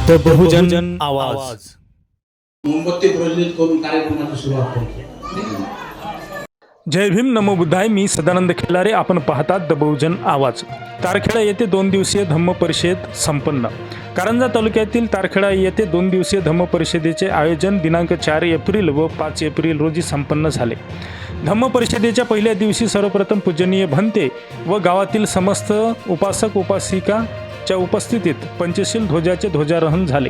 The बहुजन आवाज मोमबत्ती प्रज्वलित करून कार्यक्रमाची सुरुवात करतो. जय भीम नमो बुद्धाय. मी सदानंद खिल्लारे. आपण पाहतात द बहुजन आवाज. तारखेडा येथे 2 दिवसीय धम्म परिषद संपन्न. कारंजा तालुक्यातील तारखेडा येथे 2 दिवसीय धम्म परिषदेचे आयोजन दिनांक 4 एप्रिल व 5 एप्रिल रोजी संपन्न झाले. धम्म परिषदेच्या पहिल्या दिवशी सर्वप्रथम पूजनीय भंते व गावातील समस्त उपासक उपासिकाच्या उपस्थितीत पंचशील ध्वजाचे ध्वजारोहण झाले.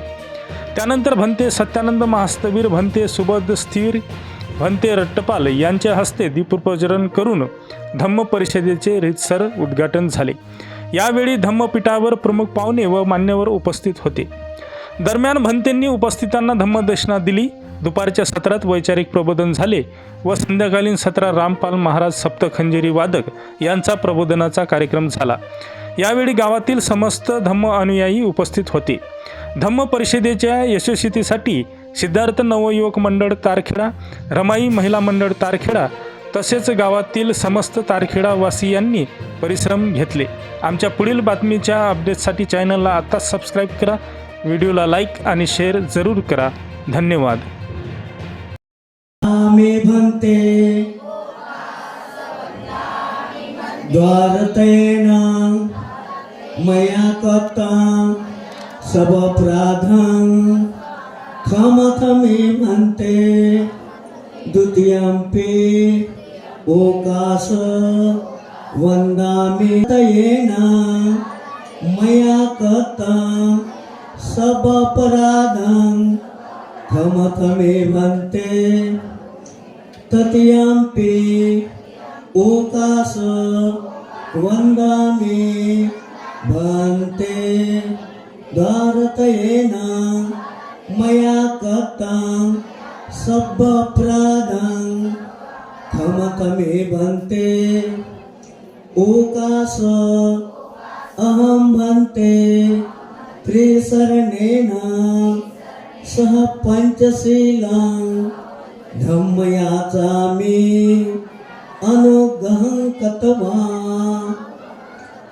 त्यानंतर भंते सत्यानंद महास्तवीर, भंते सुबोध स्थिर, भंते रट्टपाल यांच्या हस्ते दीपप्रज्वलन करून धम्म परिषदेचे रीतसर उद्घाटन झाले. यावेळी धम्मपीठावर प्रमुख पाहुणे व मान्यवर उपस्थित होते. दरम्यान भंतेंनी उपस्थितांना धम्मदेशना दिली. दुपारच्या सत्रात वैचारिक प्रबोधन झाले व संध्याकालीन सत्रात रामपाल महाराज सप्तखंजेरी वादक यांचा प्रबोधनाचा कार्यक्रम झाला. यावेळी गावातील समस्त धम्म अनुयायी उपस्थित होते. धम्म परिषदेच्या यशस्वीतेसाठी सिद्धार्थ नवयुवक मंडळ तारखेडा, रमाई महिला मंडळ तारखेडा तसेच गावातील समस्त तारखेडावासियांनी परिश्रम घेतले. आमच्या पुढील बातमीच्या अपडेटसाठी चॅनलला आत्ताच सबस्क्राईब करा. व्हिडिओला लाईक आणि शेअर जरूर करा. धन्यवाद. आम्ही भंते द्वारतेना मया कथं सब प्राधं खमथमे म्हणते द्वितीयंपि ओकास वंदामि तयेना मया कथं सब अपराधं खमथमे म्हणते तृतीयंपि ओकास वंदामि भन्ते द्वारतयेना मया कथं सब अपराधं खमथमे भन्ते ओकास अहं भन्ते त्रिशरणेन सह पंचशीलं धम्मयाचा मी अनुग्रहं कत्वा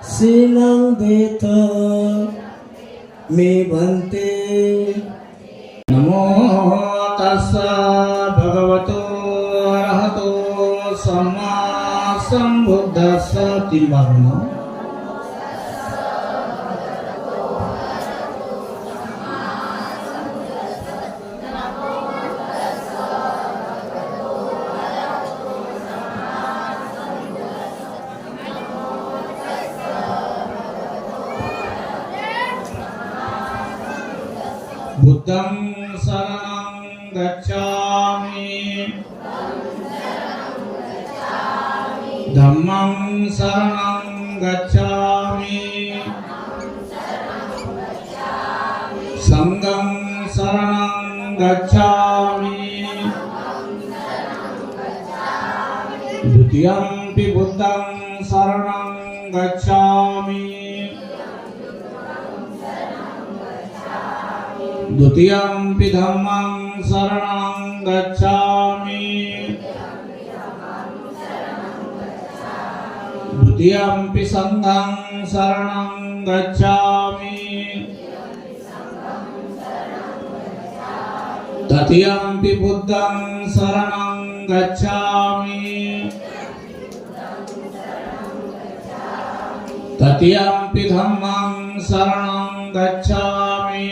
शीलं देत मे भन्ते. नमो तस्सा भगवतो अरहतो सम्मा संबुद्धस्स तिमग्न बुद्धं शरणं गच्छामि धम्मं शरणं गच्छामि संघं शरणं गच्छामि द्वितीयंपि बुद्धं शरणं गच्छामि द्वितीयंपि धम्मं शरणं गच्छामि द्वितीयंपि संघं शरणं गच्छामि तृतीयंपि बुद्धं शरणं गच्छामि तृतीयंपि धम्मं शरणं गच्छामि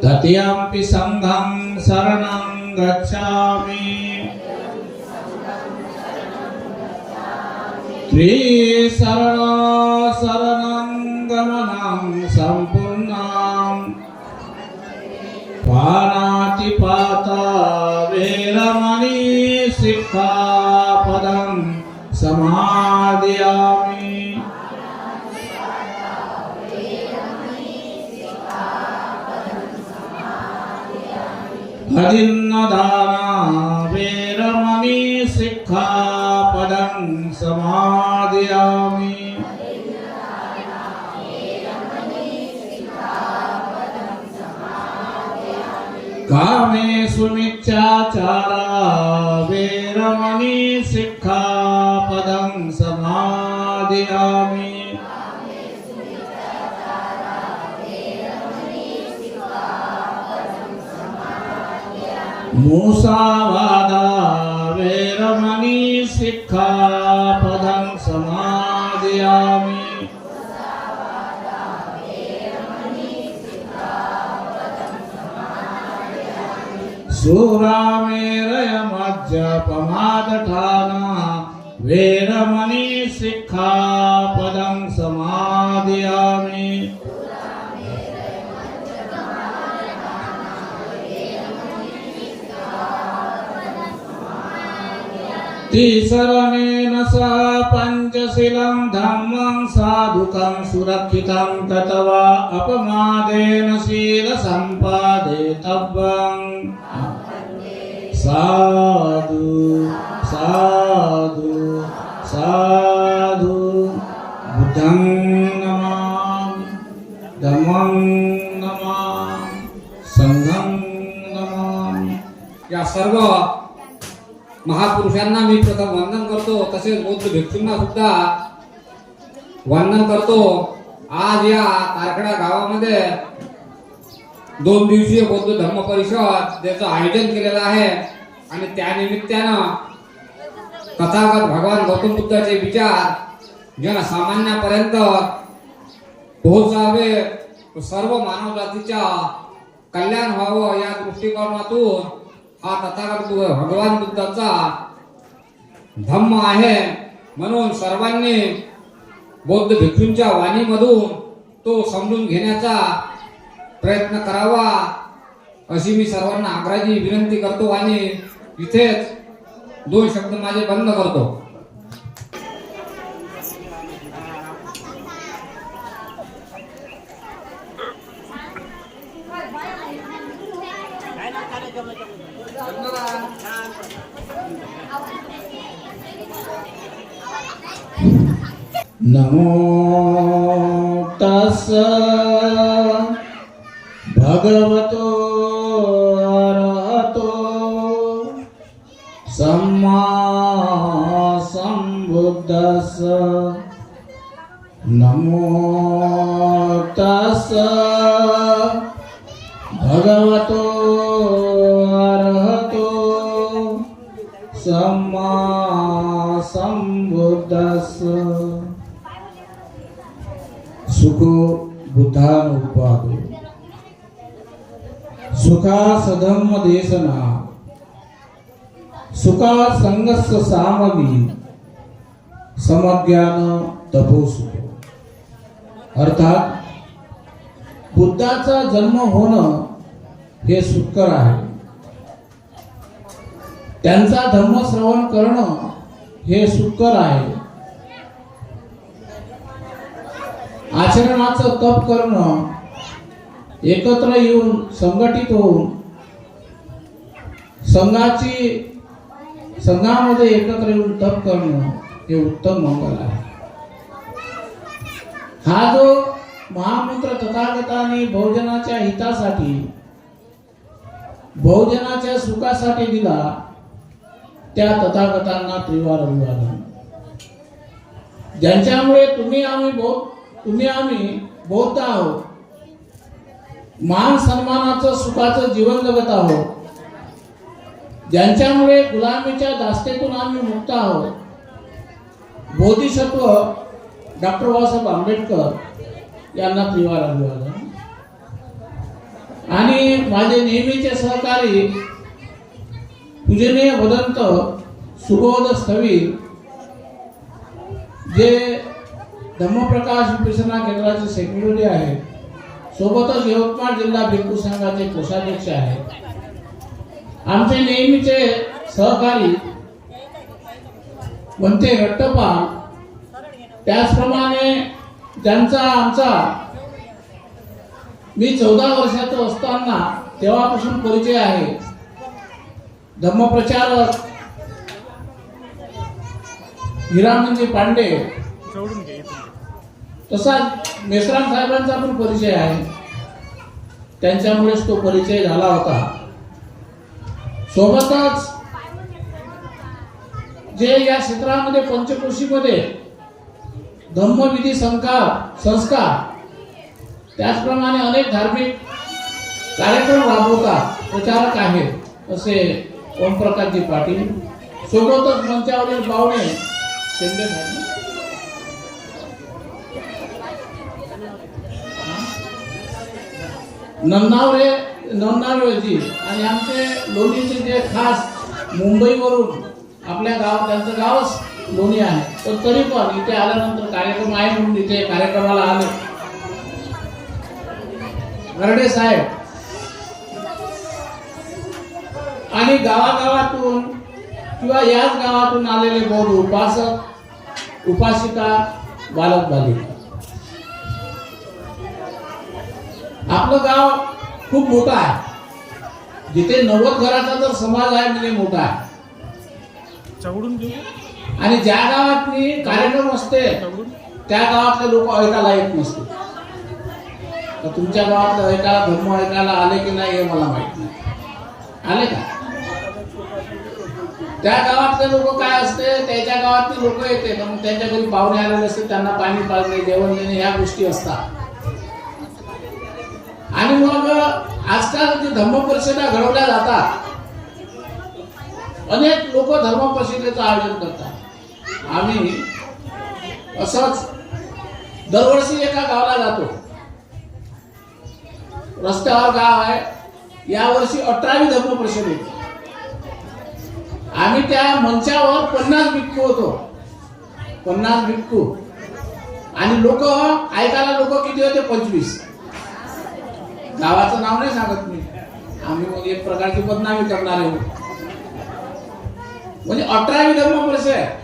तृतीयंपि संघं शरणं गच्छामि त्रिशरण शरणं गमनं सम्पूर्णं पाणातिपाता वेरमणि सिक्खापदं समादयामि. अदिन्नदाना वेरमणि सिक्खापदं समादयामि. कामेषु मिथ्याचारा वेरमणि सिक्खापदं समादयामि। मुसावादा वेरमणि सिक्खापदं समादयामि सुरामेरय मज्जपमादठाना वेरमणि सिक्खापदं समादयामि तिसरणेन सह पंचशीलं धम्मं साधुकं सुरक्षितं तत्वा अपमादेन शीलसम्पादेतव्यं साधु साधु साधु बुद्धं नमामि धम्मं नमामि संघं नमामि। या सर्व महापुरुषांना मी प्रथम वंदन करतो, तसेच बौद्ध भिक्षूंना सुद्धा वंदन करतो। आज या कारखेडा गावामध्ये 2 दिवसीय बौद्ध धर्म परिषद त्याचं आयोजन केलेलं आहे आणि त्यानिमित्तानं तथागत भगवान गौतम बुद्धाचे विचार जनसामान्यापर्यंत पोहोचावे, सर्व मानव जातीच्या कल्याण व्हावं या दृष्टिकोनातून हा तथागत भगवान बुद्धाचा धम्म आहे। म्हणून सर्वांनी बौद्ध भिक्षूंच्या वाणीमधून तो समजून घेण्याचा प्रयत्न करावा अशी मी सर्वांना आग्रहाची विनंती करतो आणि इथेच 2 शब्द माझे बंद करतो। नमो तस् भगवतो अरहतो सम्मा सम्बुद्धस्स नमो तस् भगवतो अरहतो सम्मा सम्बुद्धस्स सुखो बुद्धानुपादो सुखा सधम्म देशना सुखा संगस्य सामवी समज्ञान तपोसुखो। अर्थात बुद्धाचा जन्म होणं हे सुखकर आहे, त्यांचा धम्म श्रवण करणं हे सुखकर आहे, आचरणाचं तप करणं, एकत्र येऊन संघटित होऊन संघामध्ये एकत्र येऊन तप करणं हे उत्तम मंगल आहे। हा जो महामंत्र तथागतांनी बहुजनाच्या हितासाठी बहुजनाच्या सुखासाठी दिला त्या तथागतांना त्रिवार अभिवादन। ज्यांच्यामुळे तुम्ही आम्ही बौद्ध आहोत, मान सन्मानाचं सुखाचं जीवन जगत आहोत, ज्यांच्यामुळे गुलामीच्या दास्तेतून आम्ही मुक्त आहोत, बोधिसत्व डॉक्टर बाबासाहेब आंबेडकर यांना त्रिवार अभिवादन। आणि माझे नेहमीचे सहकारी पूजनीय वदंत सुबोध स्थवीर जे धम्मप्रकाश विपसना केंद्राचे सेक्रेटरी आहेत, सोबतच यवतमाळ जिल्हा भिक्खू संघाचे कोषाध्यक्ष आहेत, आमचे नेहमीचे सहकारी वंते रट्टपाल, त्याचप्रमाणे ज्यांचा आमचा मी 14 वर्षाचा असताना तेव्हापासून परिचय आहे, धम्मप्रचारक हिरामनजी पांडे, तसाच मेश्राम साहेबांचा पण परिचय आहे, त्यांच्यामुळेच तो परिचय झाला होता। सोबतच जे या क्षेत्रामध्ये पंचकोशीमध्ये धम्मविधी संस्कार त्याचप्रमाणे अनेक धार्मिक कार्यक्रम राबवतात, प्रचारक आहेत, असे ओमप्रकाशजी पाटील, सोबतच मंचावरील पाहुणे शेंडे साहेब, नन्नावरेजी आणि आमचे लोणीचे जे खास मुंबईवरून आपल्या गाव, त्यांचं गावच लोणी आहे, पण तरी पण इथे आल्यानंतर कार्यक्रम आहे म्हणून इथे कार्यक्रमाला आले. गरडे साहेब आणि गावागावातून किंवा याच गावातून आलेले बौद्ध उपासक, उपासिका, बालक बालिका. आपलं गाव खूप मोठं आहे, जिथे 90 घराचा जर समाज आहे म्हणजे मोठा आहे. आणि ज्या गावात कार्यक्रम असते त्या गावातले लोक ऐकायला येत नसते. तर तुमच्या गावातलं ऐकायला, धर्म ऐकायला आले की नाही हे मला माहित नाही. आले का? त्या गावातले लोक काय असते, त्याच्या गावातले लोक येते, मग त्यांच्या घरी पाहुणे आलेले असते, त्यांना पाणी पाजणे, जेवण देणे ह्या गोष्टी असतात. आणि मग आजकाल जे धर्म परिषदा घडवल्या जातात, अनेक लोक धर्म परिषदेचं आयोजन करतात. आम्ही असंच दरवर्षी एका गावाला जातो. रस्त्यावर गाव आहे, यावर्षी 18वी धर्म परिषद होती. आम्ही त्या मंचावर 50 भिक्खू होतो, 50 भिक्खू. आणि लोक ऐकायला लोक किती होते? 25. गावाचं नाव नाही सांगत मी, आम्ही मग एक प्रकारची बदनामी करणार आहे. म्हणजे 18वी धर्म परिषद.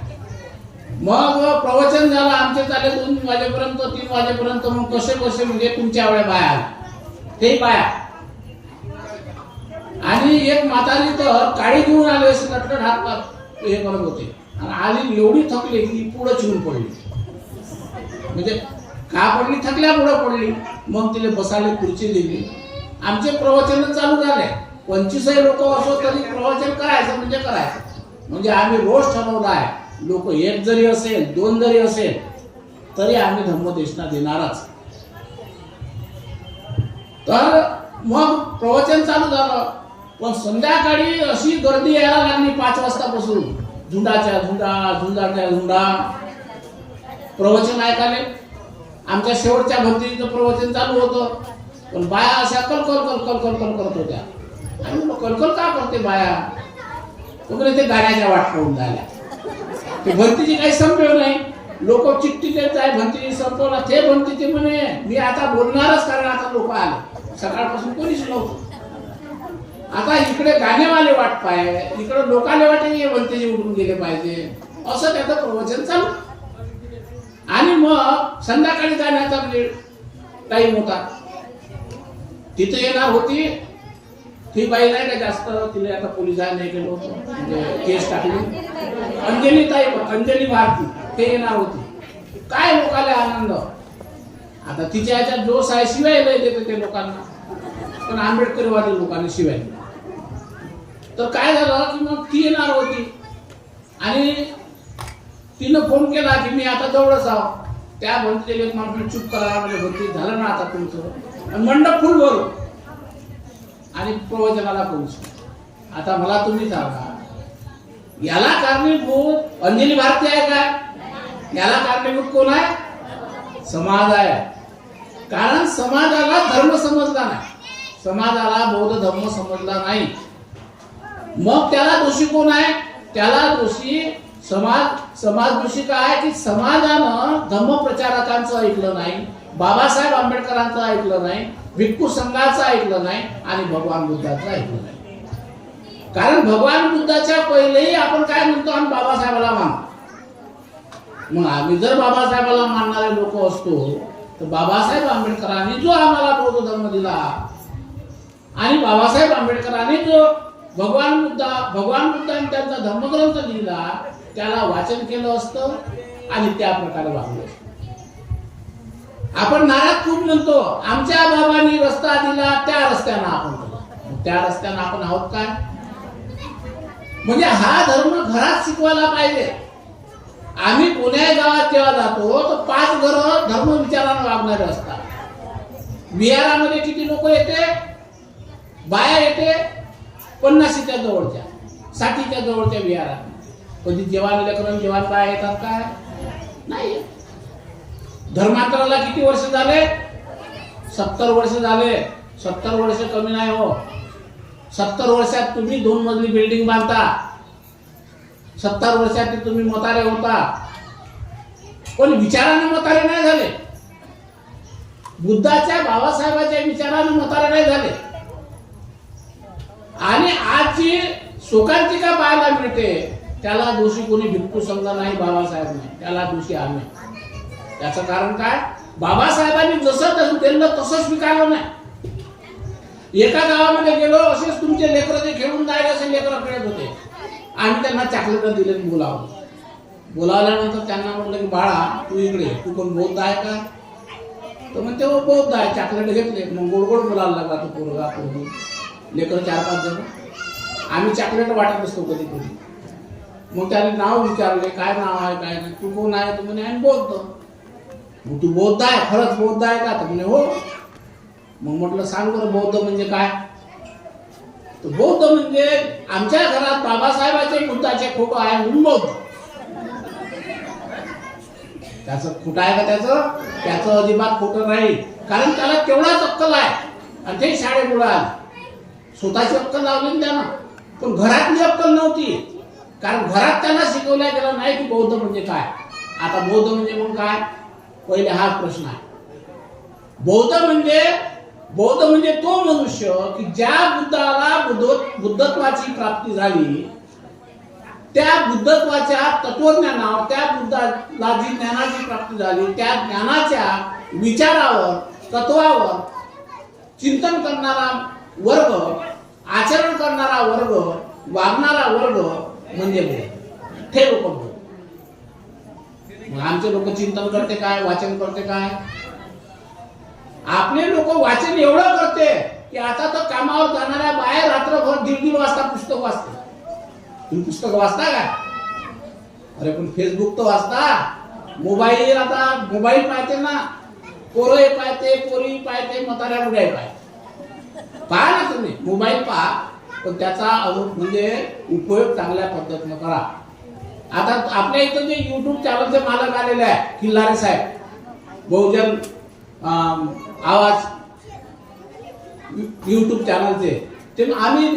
मग प्रवचन झालं, आमचे झाले 2 वाजेपर्यंत, 3 वाजेपर्यंत. मग कसे म्हणजे तुमच्या एवढ्या बाया, ते बाया. आणि एक म्हातारी तर काळी घेऊन आले असे नटकट हात हे करत होते. आणि आली एवढी थकली की पुढे चिरून पडली. म्हणजे का पडली? थकल्या पुढे पडली. मग तिला बसायला खुर्ची दिली. आमचे प्रवचन चालू झाले. 25 लोक असो तरी प्रवचन करायचं म्हणजे करायचं. म्हणजे आम्ही रोज ठरवलं आहे, लोक 1 जरी असेल, 2 जरी असेल तरी आम्ही धम्मदेशना देणारच. तर मग प्रवचन चालू झालं. पण संध्याकाळी अशी गर्दी यायला लागली 5 वाजतापासून. झुंडाच्या झुंडा प्रवचन ऐकाले. आमच्या शेवटच्या भरतीचं प्रवचन चालू होतं, पण बाया अशा कलकल करत होत्या. आणि मग कलकल का करते बाया? तुम्हाला ते गाण्याच्या वाट पाहून झाल्या. ते भरतीची काही संपलं नाही. लोक चिठ्ठी देत आहे, भरती संपवला. ते भरतीचे म्हणे मी आता बोलणारच, कारण आता लोक आले. सकाळपासून कोणीच नव्हतं. आता इकडे गाण्यावाले वाट पाय, इकडे लोकांना वाटे भरतीचे उठून गेले पाहिजे, असं त्याचं प्रवचन चालू. आणि मग संध्याकाळी जाण्याचा टाईम होता. तिथे येणार होती ती बाई, नाही का जास्त, तिला आता पोलिसांनी नाही केलं होतं, म्हणजे केस टाकली. अंजली भारती ते येणार होती. काय लोकांना आनंद. आता तिच्या याच्यात जोश आहे, शिवाय लय देते ते लोकांना. पण आंबेडकरवादी लोकांनी शिवाय. तर काय झालं की मग ती येणार होती आणि तिनं फोन केला की मी आता जवळच आहो. त्या भरतीचे माणूस चूप करा, म्हणजे भरती झालं ना आता तुमचं. आणि मंडप फुल भरू आणि प्रवचनाला पोहोचू. आता मला तुम्ही सांगा, याला कारणीभूत अंजली भारती आहे काय? याला कारणीभूत कोण आहे? समाज आहे. कारण समाजाला धर्म समजला नाही, समाजाला बौद्ध धर्म समजला नाही. मग त्याला दोषी कोण आहे? त्याला दोषी समाज दोषी काय आहे की समाजानं धम्मप्रचारकांचं ऐकलं नाही, बाबासाहेब आंबेडकरांचं ऐकलं नाही, भिक्खू संघाचं ऐकलं नाही आणि भगवान बुद्धाचं ऐकलं नाही. कारण भगवान बुद्धाच्या पहिलेही आपण काय म्हणतो? आम्ही बाबासाहेबाला मानतो. मग आम्ही जर बाबासाहेबाला मानणारे लोक असतो तर बाबासाहेब आंबेडकरांनी जो आम्हाला बौद्ध धर्म दिला आणि बाबासाहेब आंबेडकरांनी जो भगवान बुद्धांनी त्यांचा धर्मग्रंथ लिहिला त्याला वाचन केलं असतं आणि त्या प्रकारे वागलो असतो. आपण नाराज खूप म्हणतो, आमच्या बाबांनी रस्ता दिला त्या रस्त्यानं आपण गेलो. त्या रस्त्यानं आपण आहोत काय? म्हणजे हा धर्म घरात शिकवायला पाहिजे. आम्ही पुण्या गावात जेव्हा जातो तर 5 घरं धर्म विचारानं वागणारे असतात. विहारामध्ये किती लोक येते? बाया येते, 50च्या जवळच्या 60च्या जवळच्या विहारात कधी जेवण लेकरं जेवण काय येतात काय नाही. धर्मांतराला किती वर्ष झाले? 70 वर्ष झाले. 70 वर्ष कमी नाही हो. 70 वर्षात तुम्ही 2 मजली बिल्डिंग बांधता. 70 वर्षात तुम्ही म्हातारे होता. पण विचाराने म्हातारे नाही झाले. बुद्धाच्या बाबासाहेबांच्या विचाराने म्हातारे नाही झाले. आणि आजची शोकांतिका पाहायला मिळते, त्याला दोषी कोणी भिक्खू समजा नाही, बाबासाहेब नाही, त्याला दोषी आम्ही. त्याचं कारण काय? बाबासाहेबांनी जसं त्यांना तसं स्वीकारलं नाही. एका गावामध्ये गेलो, असेच तुमचे लेकरं जे खेळून जायला असे लेकरं खेळत होते. आम्ही त्यांना चॉकलेट दिले, बोलावल्यानंतर त्यांना म्हटलं की बाळा तू इकडे, तू कोण बौद्ध आहे का? तर म्हणते हो बौद्ध आहे. चॉकलेट घेतले. मग गोड गोड बोलायला लागला तो पोरगा पोरगी. लेकरं 4-5 जण. आम्ही चॉकलेट वाटत असतो कधी कधी. मग त्याने नाव विचारले, काय नाव आहे काय नाही. तू कोण आहे? तर म्हणे आम्ही बौद्ध. मग तू बौद्ध आहे? खरंच बौद्ध आहे का? तर म्हणे हो. मग म्हटलं सांग बरं बौद्ध म्हणजे काय? तर बौद्ध म्हणजे आमच्या घरात बाबासाहेबांचे बुद्धाचे फोटो आहे म्हणून बौद्ध. त्याचं खोटं आहे का? त्याचं अजिबात खोटं नाही. कारण त्याला तेवढाच अक्कल आहे आणि ते शाळेमुळे आले. स्वतःची अक्कल लावली त्यानं, पण घरातली अक्कल नव्हती. कारण घरात त्यांना शिकवल्या गेलं नाही की बौद्ध म्हणजे काय. आता बौद्ध म्हणजे मग काय? पहिले हा प्रश्न आहे. बौद्ध म्हणजे तो मनुष्य की ज्या बुद्धाला बुद्धत्वाची प्राप्ती झाली, त्या बुद्धत्वाच्या तत्वज्ञानावर, त्या बुद्धाला जी ज्ञानाची प्राप्ती झाली, त्या ज्ञानाच्या विचारावर, तत्वावर चिंतन करणारा वर्ग, आचरण करणारा वर्ग, वागणारा वर्ग म्हणजे बौद्ध. हे लोक बौद्ध. मग आमचे लोक चिंतन करते काय, वाचन करते काय? आपले लोक वाचन एवढं करते की आता तर कामावर जाणाऱ्या बाहेर रात्रभर 1:30 वाजता पुस्तक वाचते. तुम्ही पुस्तक वाचता का? अरे पण फेसबुक तर वाचता. मोबाईल, आता मोबाईल पाहते ना, पोरं पाहते, पोरी पाहते, म्हाताऱ्या बुड्या पाहते. पहा ना तुम्ही मोबाईल पहा, पण त्याचा म्हणजे उपयोग चांगल्या पद्धतीनं करा. आता आपल्या इथं जे युट्यूब चॅनलचे मालक आलेले आहे, खिल्लारे साहेब, बहुजन आवाज युट्यूब चॅनलचे, ते आम्ही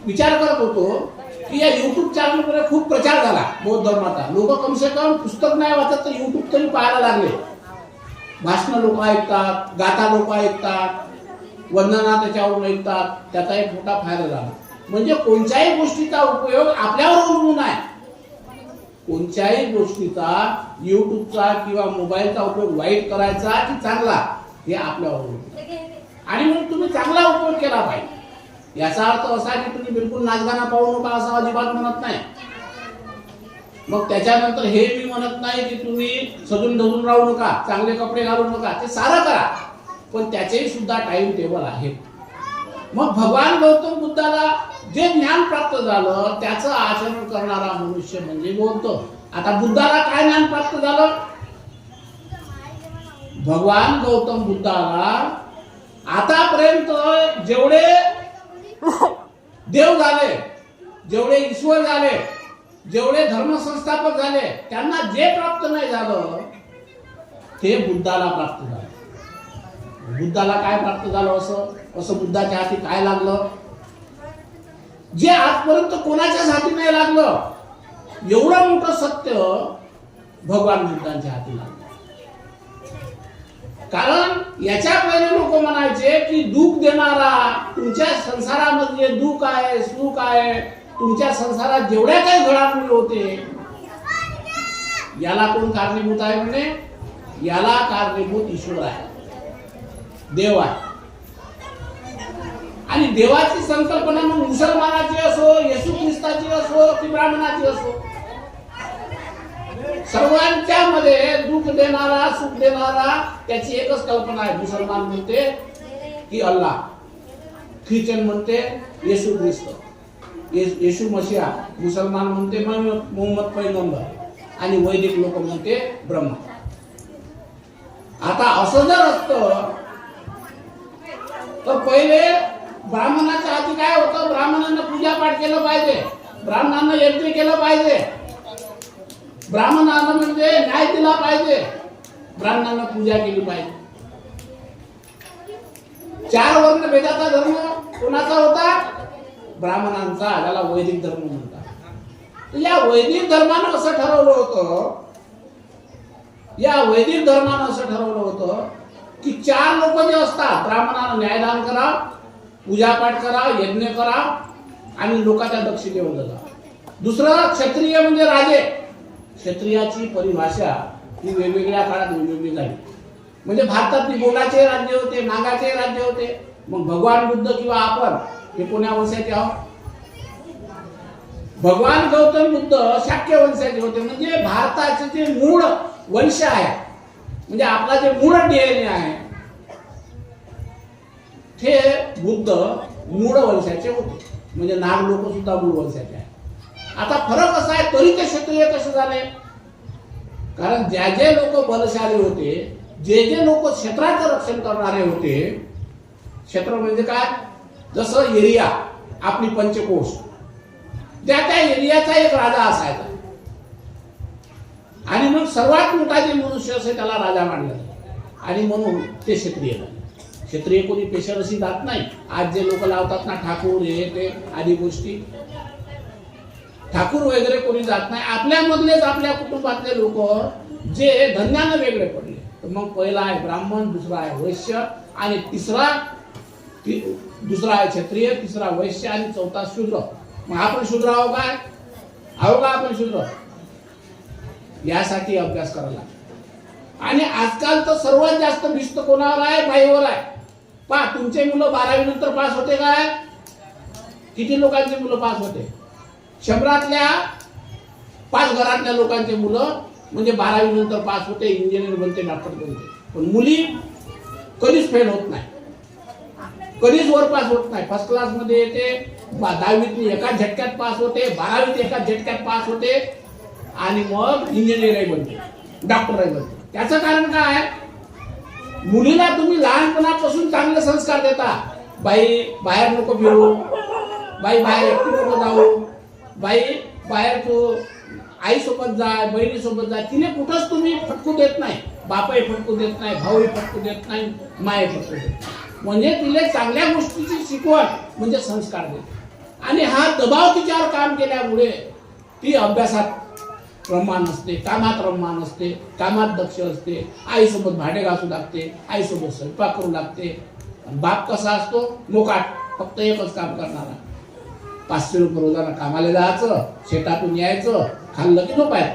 विचार करत होतो की या युट्यूब चॅनलवर खूप प्रचार झाला बौद्ध धर्माचा. लोक कमसे कम पुस्तक नाही वाचत तर युट्यूब तरी पाहायला लागले. भाषण लोक ऐकतात, गाथा लोक ऐकतात, वंदना त्याच्यावरून ऐकतात. त्याचा एक मोठा फायदा झाला. म्हणजे कोणत्याही गोष्टीचा उपयोग आपल्यावर अवलंबून आहे. कोणत्याही गोष्टीचा, युट्यूबचा किंवा मोबाईलचा उपयोग वाईट करायचा की चांगला, हे आपल्यावर अवलंबून आहे. आणि मग तुम्ही चांगला उपयोग केला पाहिजे. याचा अर्थ असा की तुम्ही बिलकुल नाचगाणा पाहू नका असं अजिबात म्हणत नाही. मग त्याच्यानंतर हे मी म्हणत नाही की तुम्ही सजून धजून राहू नका, चांगले कपडे घालू नका, ते सारं करा, पण त्याचेही सुद्धा टाइम टेबल आहे. मग भगवान गौतम बुद्धाला जे ज्ञान प्राप्त झालं त्याचं आचरण करणारा मनुष्य म्हणजे बौद्ध. आता बुद्धाला काय ज्ञान प्राप्त झालं? भगवान गौतम बुद्धाला आतापर्यंत जेवढे देव झाले, जेवढे ईश्वर झाले, जेवढे धर्मसंस्थापक झाले, त्यांना जे प्राप्त नाही झालं ते बुद्धाला प्राप्त झालं. बुद्धाला काय प्राप्त झालं? असं बुद्धाच्या हाती काय लागलं जे आजपर्यंत कोणाच्याच हाती नाही लागलं? एवढं मोठं सत्य भगवान बुद्धांच्या हाती लागलं. कारण याच्या पहिले लोक म्हणायचे की दुःख देणारा, तुमच्या संसारामध्ये दुःख आहे, सुख आहे, तुमच्या संसारात जेवढ्या काही घडामोडी होते याला कोण कारणीभूत आहे? म्हणे याला कारणीभूत ईश्वर आहे, देव आहे. आणि देवाची संकल्पना मग मुसलमानाची असो, येशू ख्रिस्ताची असो की ब्राह्मणाची असो, सर्वांच्या मध्ये दुःख देणारा, सुख देणारा त्याची एकच कल्पना आहे. मुसलमान म्हणते की अल्लाह, ख्रिश्चन म्हणते येशू ख्रिस्त, येशू मशिहा, मुसलमान म्हणते मोहम्मद पैगंबर, आणि वैदिक लोक म्हणते ब्रह्मा. आता असं जर असतं तर पहिले ब्राह्मणाच्या हाती काय होतं? ब्राह्मणांना पूजा पाठ केलं पाहिजे, ब्राह्मणांना यज्ञ केलं पाहिजे, ब्राह्मणांना म्हणजे न्याय दिला पाहिजे, ब्राह्मणांना पूजा केली पाहिजे. 4 वर्ण भेदाचा धर्म कोणाचा होता? ब्राह्मणांचा, ज्याला वैदिक धर्म म्हणतात. या वैदिक धर्मानं असं ठरवलं होतं, या वैदिक धर्मानं असं ठरवलं होतं की 4 लोक जे असतात, ब्राह्मणांना न्यायदान करा, पूजापाठ करा, यज्ञ करा आणि लोकांच्या दक्षिणेवर जा. दुसरं क्षत्रिय म्हणजे राजे. क्षत्रियाची परिभाषा ही वेगवेगळ्या काळात वेगवेगळी झाली. म्हणजे भारतातली बोलाचे राज्य होते, नागाचे राज्य होते. मग भगवान बुद्ध किंवा आपण हे कोण्या वंशाचे आहोत? भगवान गौतम बुद्ध शाक्य वंशाचे होते. म्हणजे भारताचे जे मूळ वंश आहे, म्हणजे आपला जे मूळ DNA आहे, ते बुद्ध मूळ वंशाचे होते. म्हणजे नाग लोक सुद्धा मूळ वंशाचे आहे. आता फरक असा आहे, तरी ते क्षत्रिय कसे झाले? कारण ज्या जे लोक बलशाली होते, जे लोक क्षेत्राचं रक्षण करणारे होते, क्षेत्र म्हणजे काय? जसं एरिया, आपली पंचकोश, त्या एरियाचा एक राजा असायचा आणि मग सर्वात मोठा जे मनुष्य असे त्याला राजा मानला आणि म्हणून ते क्षत्रिय झाले. क्षत्रिय कोणी पेशर अशी जात नाही. आज जे लोक लावतात ना ठाकूर, हे ते आदी गोष्टी, ठाकूर वगैरे कोणी जात नाही. आपल्यामधलेच, आपल्या कुटुंबातले लोक जे धन्यानं वेगळे पडले. तर मग पहिला आहे ब्राह्मण, दुसरा आहे वैश्य आणि दुसरा आहे क्षत्रिय, तिसरा वैश्य आणि चौथा शूद्र. मग आपण शूद्र आहो काय? आहो का आपण शूद्र? यासाठी अभ्यास करायला. आणि आजकाल तर सर्वात जास्त भिस्त कोणावर आहे? बाईवर आहे. पहा, तुमचे मुलं 12वी नंतर पास होते काय? किती लोकांचे मुलं पास होते? 100तल्या 5 घरातल्या लोकांचे मुलं म्हणजे 12वी नंतर पास होते, इंजिनियर बनते, डॉक्टर बनते. पण मुली कधीच फेल होत नाही, कधीच वर पास होत नाही. फर्स्ट क्लास मध्ये येते, 10वीत एका झटक्यात पास होते, 12वीत एका झटक्यात पास होते आणि मग इंजिनियरही बनते, डॉक्टरही बनते. त्याचं कारण काय? मुलीला तुम्ही लहानपणापासून चांगले संस्कार देता. बाई बाहेर नको फिरू, बाई बाहेर एकटी नको जाऊ, बाई बाहेर तू आई सोबत जा, बहिणी सोबत जा. तिने कुठंच तुम्ही फटकू देत नाही. बापही फटकू देत नाही, भाऊही फटकू देत नाही, माय फटकू देत नाही. म्हणजे तिला चांगल्या गोष्टीची शिकवण म्हणजे संस्कार देते. आणि हा दबाव तिच्यावर काम केल्यामुळे ती अभ्यासात रममान असते, कामात रममान असते, कामात दक्ष असते, आईसोबत भांडे घासू लागते, आईसोबत स्वयंपाक करू लागते. बाप कसा असतो? मोकाट, फक्त एकच काम करणारा. 500 रुपये रोजाना कामाला जायचं, शेतातून यायचं, खाल्लं की झोपायचं.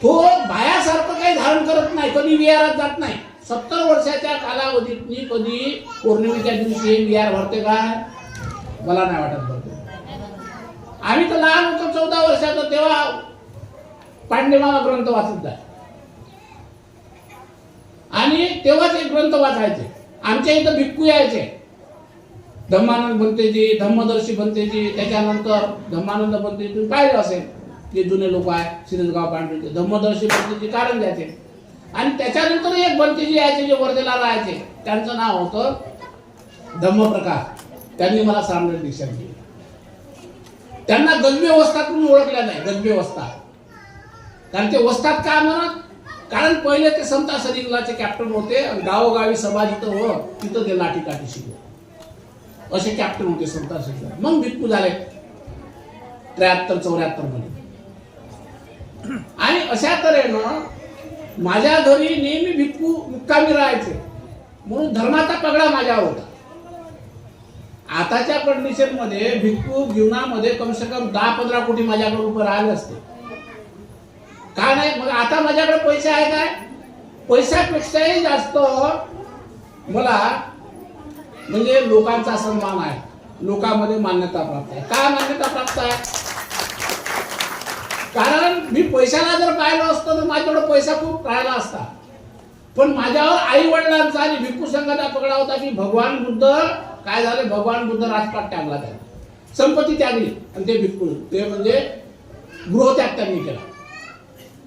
तो बायासारखं काही धारण करत नाही, कधी विहारात जात नाही. 70 वर्षाच्या कालावधीत मी कधी पौर्णिमेच्या दिवशी विहार भरते काय? मला नाही वाटत भरते. आम्ही तर लहान होतो 14 वर्षाचं, तेव्हा पांडेमामा ग्रंथ वाचत जाय आणि तेव्हाच एक ग्रंथ वाचायचे. आमच्या इथं भिक्खू यायचे, धम्मानंद बनतेजी, धम्मदर्शी बनतेजी, त्याच्यानंतर धम्मानंद बनतेजी. तुम्ही पाहिलं असेल, जे जुने लोक आहे सिरसगाव पांढरे, धम्मदर्शी बनतेजी कारंज्याचे. आणि त्याच्यानंतर एक बनतेजी यायचे जे वर्धेला राहायचे, त्यांचं नाव होतं धम्मप्रकाश. त्यांनी मला सामने दीक्षा दिली. त्यांना गजबे वस्ताद म्हणून ओळखल्या नाही, गजबे वस्ताद. कारण ते वस्ताद का म्हणत? कारण पहिले ते समता सरिंगलाचे कॅप्टन होते आणि गावोगावी सभा जिथं हो तिथं ते लाठी काठी शिकले, असे कॅप्टन होते समता सरिंगला. मग भिक्खू झाले 73-74 मध्ये. आणि अशा तऱ्हेनं माझ्या घरी नेहमी भिक्खू मुक्कामी राहायचे, म्हणून धर्माचा पगडा माझ्यावर होता. आताच्या कंडिशन मध्ये भिक्खू जीवनामध्ये कम से कम 10-15 कोटी माझ्याकडे रुपये राहिले असते. काय नाही? मग आता माझ्याकडे पैसे आहे काय? पैशापेक्षाही जास्त मला म्हणजे लोकांचा सन्मान आहे, लोकांमध्ये मान्यता प्राप्त आहे. काय मान्यता प्राप्त आहे? कारण मी पैशाला जर पाहिलं असतं तर माझ्याकडे पैसा खूप राहिला असता. पण माझ्यावर आई वडिलांचा आणि भिक्खू संघाचा पगडा होता की भगवान बुद्ध काय झाले? भगवान बुद्ध राजपाट त्यागला, त्याला संपत्ती त्यागली आणि ते भिक्खू, ते म्हणजे गृहत्याग त्यांनी केला.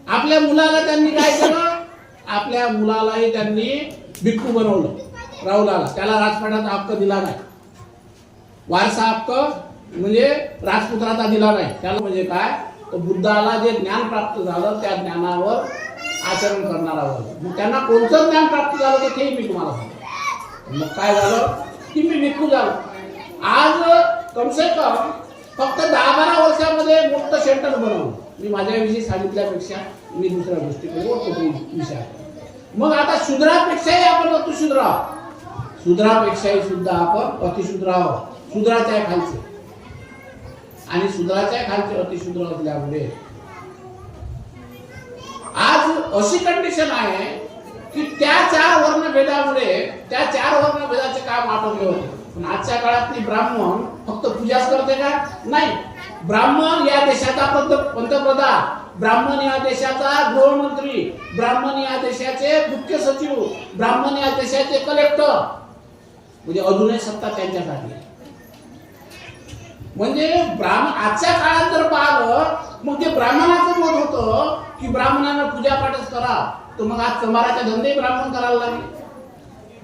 आपल्या मुलाला त्यांनी काय केलं? आपल्या मुलालाही त्यांनी भिक्खू बनवलं, राहुलाला. त्याला राजपाटाचा हक्क दिला नाही. वारसा हक्क म्हणजे राजपुत्राचा दिला नाही. त्याला म्हणजे काय, तर बुद्धाला जे ज्ञान प्राप्त झालं त्या ज्ञानावर आचरण करणारा वर्ग. मग त्यांना कोणतं ज्ञान प्राप्त झालं तर तेही मी तुम्हाला सांगतो. मग काय झालं की मी भिक्खू झालो. आज कमसे कम फक्त 10-12 वर्षामध्ये मोठं सेंटर बनवलं. मी माझ्याविषयी सांगितल्यापेक्षा मी दुसऱ्या गोष्टीकडे वळतो विषय. मग आता शूद्रापेक्षाही आपण अतिशूद्र आहोत. शूद्रापेक्षाही सुद्धा आपण अतिशूद्र आहोत. शूद्राच्या खालचे आणि शूद्राच्या खालचे अतिशूद्र असल्यामुळे आज अशी कंडिशन आहे की त्या 4 वर्णभेदामुळे त्या 4 वर्णभेदाचे काम आटोपले होते. पण आजच्या काळातली ब्राह्मण फक्त पूजाच करते का? नाही. ब्राह्मण या देशाचा पंतप्रधान, ब्राह्मण या देशाचा गृहमंत्री, ब्राह्मण या देशाचे मुख्य सचिव, ब्राह्मण या देशाचे कलेक्टर, म्हणजे अजूनही सत्ता त्यांच्यासाठी. म्हणजे आजच्या काळात जर पाहिलं मग ते ब्राह्मणाचं मत होतं की ब्राह्मणांना पूजापाठच करा, तर मग आज चमाराचे धंदे ब्राह्मण करायला लागले,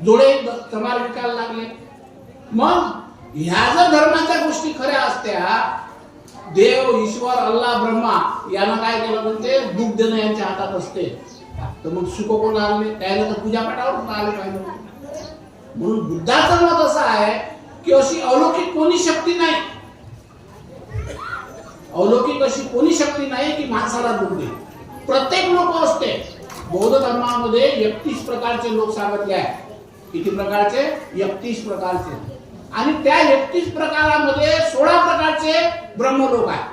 जोडे चमार विकायला लागले. मग ह्या जर धर्माच्या गोष्टी खऱ्या असत्या, देव, ईश्वर, अल्लाह, ब्रह्मा यानं काय केलं म्हणते दूध देणं यांच्या हातात असते, तर मग सुख कोण आले? त्याला तर पूजापाठावर आले पाहिजे. म्हणून बुद्धाचं मत असं आहे की अशी अलौकिक कोणी शक्ती नाही, अलौकिक अशी कोणी शक्ती नाही की माणसाला दूध दे. प्रत्येक लोक असते. बौद्ध धर्मामध्ये 31 प्रकारचे लोक सांगितले आहेत. किती प्रकारचे? 31 प्रकारचे. आणि त्या 31 प्रकारामध्ये 16 प्रकारचे ब्रह्मलोक आहेत,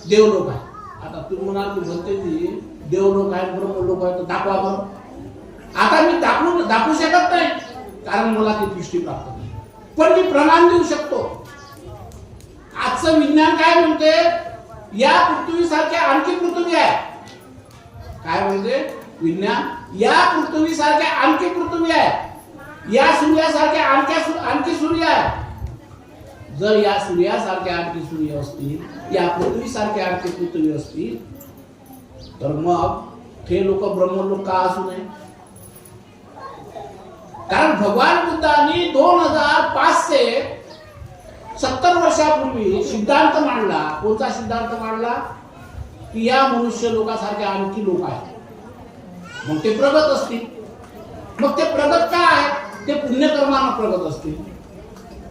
देवलोक आहे. आता तुम्ही म्हणाल की भंतेजी देवलोक आहेत, ब्रह्मलोक आहेत, तर दाखवा बरं. आता मी दाखवू शकत नाही कारण मला ती दृष्टी प्राप्त नाही, पण मी प्रमाण देऊ शकतो. आजचं विज्ञान काय म्हणते, या पृथ्वीसारख्या आणखी पृथ्वी आहे. काय म्हणते विज्ञान? या पृथ्वीसारख्या आणखी पृथ्वी आहे, या सूर्यासारख्या आणखी सूर्य आहे. जर या सूर्यासारख्या आणखी सूर्य असतील, या पृथ्वीसारख्या आणखी पृथ्वी असतील, तर मग हे लोक ब्रह्मलोक का असू नये? कारण भगवान बुद्धांनी 2570 वर्षापूर्वी सिद्धांत मांडला. कोणता सिद्धांत मांडला? की या मनुष्य लोकासारखे आणखी लोक आहेत, मग ते प्रगत असतील. मग ते प्रगत का आहेत? ते पुण्यकर्मानं प्रगत असतील,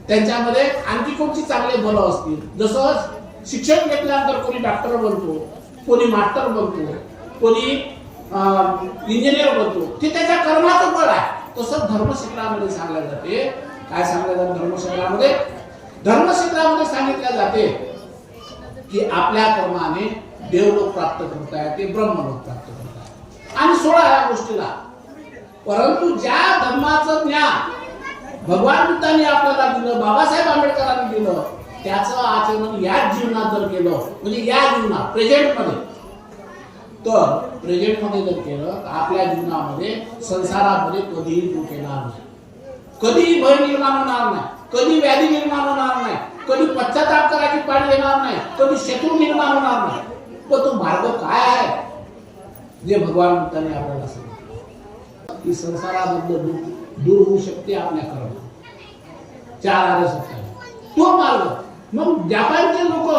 त्यांच्यामध्ये आणखी कोणती चांगले बल असतील. जसं शिक्षण घेतल्यानंतर कोणी डॉक्टर बनतो, कोणी मास्टर बनतो, कोणी इंजिनियर बनतो, ते त्याच्या कर्माचं बळ आहे. तसं धर्मक्षेत्रामध्ये सांगल्या जाते. काय सांगलं जातं धर्मक्षेत्रामध्ये? धर्मक्षेत्रामध्ये सांगितल्या जाते की आपल्या कर्माने देवलोक प्राप्त करता येते, ब्रह्मलोक प्राप्त करता येते, आणि 16 या गोष्टीला. परंतु ज्या धर्माचं ज्ञान भगवान बुद्धांनी आपल्याला दिलं, बाबासाहेब आंबेडकरांनी दिलं, त्याचं आचरण याच जीवनात जर केलं, म्हणजे या जीवनात प्रेझेंटमध्ये, तर प्रेझेंटमध्ये जर केलं तर आपल्या जीवनामध्ये संसारामध्ये कधीही दुःख येणार नाही, कधीही भय निर्माण होणार नाही, कधी व्याधी निर्माण होणार नाही, कधी पश्चाताप करायची पाळी येणार नाही, कधी शत्रू निर्माण होणार नाही. पण तो मार्ग काय आहे जे भगवान बुद्धांनी आपल्याला सांगितलं की संसाराबद्दल दूर होऊ शकते आपल्या कर्म. 4 आर्य सत्य तो मार्ग. मग जपानचे लोक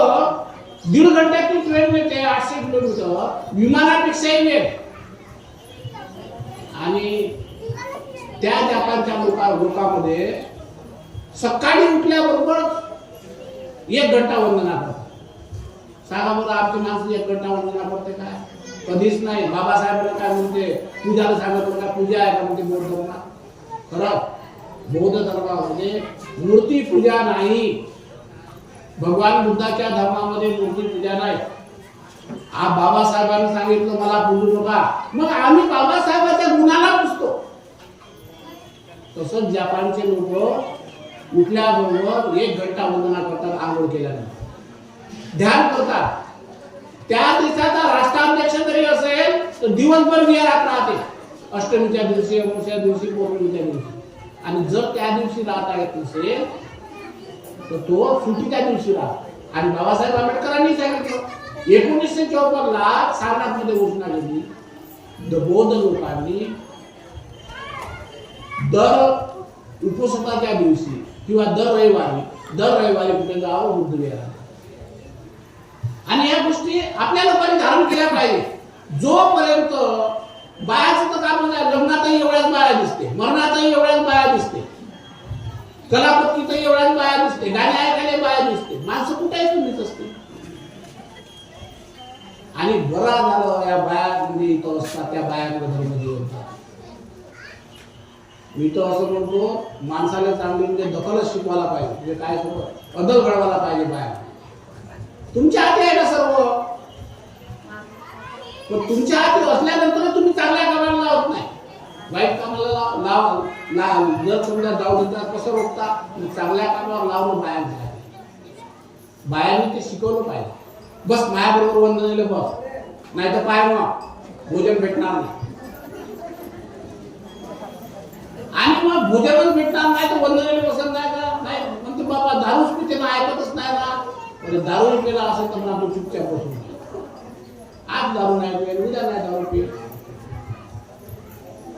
1.5 घंट्याची ट्रेन येते, 800 किलोमीटर, विमानापेक्षाही वेग. आणि त्या जपानच्या लोकांमध्ये सकाळी उठल्याबरोबर 1 घंटा वंदना करतात. सांगा बरं आमची माणसं 1 घंटा वंदना करते काय? कधीच नाही. बाबासाहेबांना काय म्हणते, पूजाला सांगत का पूजा आहे का म्हणते बौद्ध धर्मात? खरं बौद्ध धर्मामध्ये मूर्ती पूजा नाही. भगवान बुद्धाच्या धर्मामध्ये मूर्ती पूजा नाही. बाबासाहेबांनी सांगितलं मला पूजू नका, मग आम्ही बाबासाहेबांच्या गुणाला पुजतो. तसंच जपानचे लोक उठल्याबरोबर 1 घंटा वंदना करतात, आंघोळ केल्यानंतर ध्यान करतात. त्या देशाचा राष्ट्राध्यक्ष जरी असेल तर दिवसभर विहारात राहते, अष्टमीच्या दिवशी, अमावस्या दिवशी, पौर्णिमेच्या दिवशी. आणि जर त्या दिवशी राहता येत नसेल तर तो सुट्टीच्या दिवशी राहतो. आणि बाबासाहेब आंबेडकरांनी सांगितलं 1954 सारनाथमध्ये घोषणा केली, बौद्ध लोकांनी दर उपोषणाच्या दिवशी किंवा दर रविवारी कुठे जावं बुद्ध विहारात. आणि या गोष्टी आपल्या लोकांनी धारण केल्या पाहिजे. जोपर्यंत बायाचं तर काम नाही, लग्नातही एवढ्याच बाया दिसते, मरणातही एवढ्याच बाया दिसते, कलापत्तीतही एवढ्याच बाया दिसते, गाणे ऐकायला बाया दिसते, माणसं कुठेही तुम्हीच असते. आणि बरा झालं या बाया म्हणजे इथं असतात, त्या बायांकडे धर्म होतात. मी तर असं म्हणतो, माणसाला चांगली म्हणजे दखलच शिकवायला पाहिजे, म्हणजे काय सगळं अदल घडवायला पाहिजे. बाया तुमच्या हाती आहे ना सर्व, पण तुमच्या हाती असल्यानंतर तुम्ही चांगल्या कामाला लावत नाही, वाईट कामाला जर समजा जाऊ देतात कसं रोखता, चांगल्या कामावर लावणं बायांचं. बायांनी ते शिकवलं पाहिजे. बस मायाबरोबर वंदनेले बस, नाही तर पाय मग भोजन भेटणार नाही. आणि मग भोजनच भेटणार नाही तर वंदनेले बसत नाही का? नाही म्हणते बाबा दारूच पिते ना, ऐकतच नाही ना. दारू पेला असेल तर आपण चुपचाप बसून, आज दारू नाही पिल, उद्या नाही दारू पिल.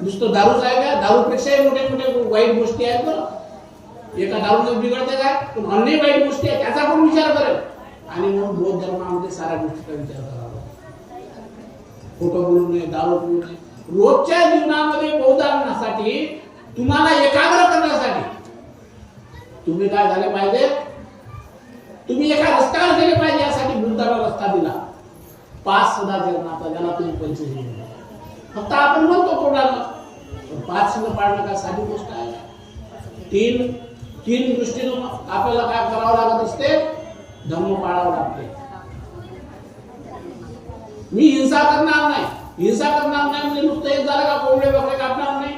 नुसतं दारूच आहे का? दारूपेक्षाही मोठे मोठे वाईट गोष्टी आहेत बरं. एका दारूने बिघडते काय, पण अन्य वाईट गोष्टी आहेत त्याचा पण विचार करेल. आणि म्हणून बौद्ध धर्मामध्ये साऱ्या गोष्टीचा विचार करावा. खोटं बोलू नये, दारू पिऊ नये. रोजच्या जीवनामध्ये बौद्धांसाठी तुम्हाला एकाग्र करण्यासाठी तुम्ही काय झाले पाहिजे, तुम्ही एका रस्त्यावर गेले पाहिजे. यासाठी बुद्धाला रस्ता दिला, 5 सदाचरणाचा, ज्याला तुम्ही पंचशील म्हणता. फक्त आपण म्हणतो कोणाला, 5 सण पाळणं काय साधी गोष्ट आहे? तीन दृष्टीनं आपल्याला काय करावं लागत असते, धर्म पाळावं लागते. मी हिंसा करणार नाही म्हणजे नुसतं एक झालं का कोंबडे बकरे कापणार नाही,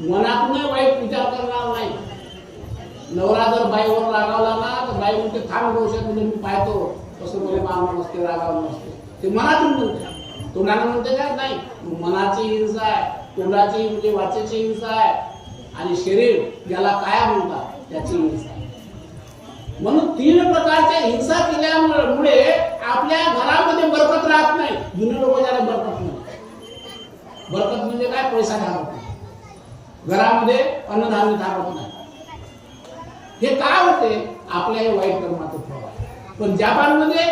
मनातूनही वाईट विचार करणार नाही. नवरा जर बाईवर रागावला ना तर बाई म्हणते थांब गोष्ट म्हणजे मी पाहतो कसं मला मारणार नसते, रागावलं नसते. ते मनातून म्हणते, तोंडानं म्हणते काय नाही. मनाची हिंसा आहे, तोंडाची म्हणजे वाचेची हिंसा आहे, आणि शरीर ज्याला काया म्हणतात त्याची हिंसा आहे. म्हणून 3 प्रकारच्या हिंसा केल्यामुळे आपल्या घरामध्ये बरकत राहत नाही. जुने लोक ज्याला बरकत म्हणतात, बरकत म्हणजे काय, पैसा थांबत नाही घरामध्ये, अन्नधान्य थांबत नाही. हे काय होते, आपल्या हे वाईट कर्माचं फळ आहे. पण जपानमध्ये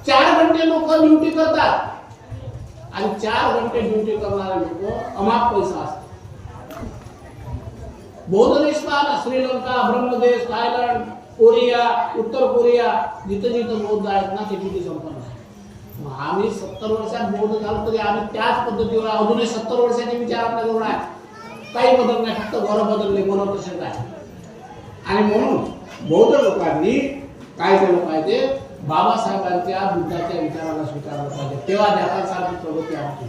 4 घंटे लोक ड्युटी करतात, आणि 4 घंटे ड्युटी करणारे लोक अमाप पैसा असतात. बौद्ध देशमान श्रीलंका, ब्रह्मदेश, थायलंड, कोरिया, उत्तर कोरिया, जिथं बौद्ध आहेत ना ते किती संपन्न आहे. मग आम्ही 70 वर्षात बौद्ध झालो तरी आम्ही त्याच पद्धतीवर अजूनही 70 वर्षाचे विचार आपल्याजवळ आहे. काही बदल नाही, फक्त घर बदलले, बरोबर तसेच आहे. आणि म्हणून बौद्ध लोकांनी काय केलं पाहिजे, बाबासाहेबांच्या बुद्धाच्या विचाराला स्वीकारलं पाहिजे. तेव्हा जगासारखी प्रगती आमची.